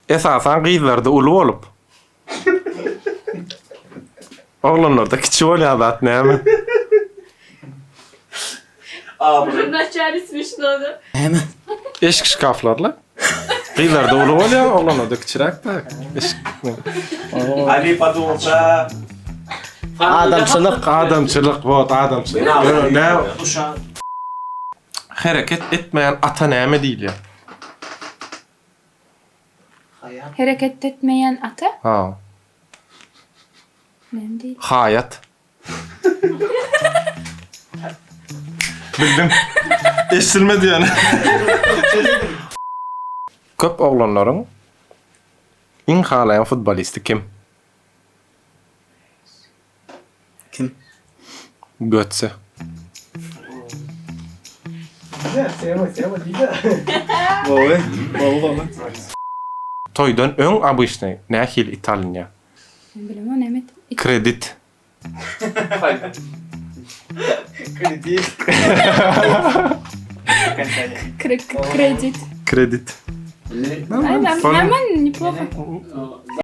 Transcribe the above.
Esasan kızlarda ulu olup. Oğlanlarda kiçi oluyor zat näme? Вначале смешно, да? Eşik şkaflarla. Kızlarda ulu oluyor, oğlanlarda kiçirak da. Ali подумал про... Adamçılık, bot adamçılık. Ne? Душа. Hareket etmeyen ata näme değil ya. Hareket etmeyen ata? Ha. Benim değil. Hayat. Bildim. Eşilmedi yani. Köp oğlanların in halayan futbolisti kim? Kim? Götze. Baba. Baba. Toydan öň abyşny nähil Italya? Ben bilemem Mehmet. Kredit. Кредит. Kredit. Нормально, неплохо.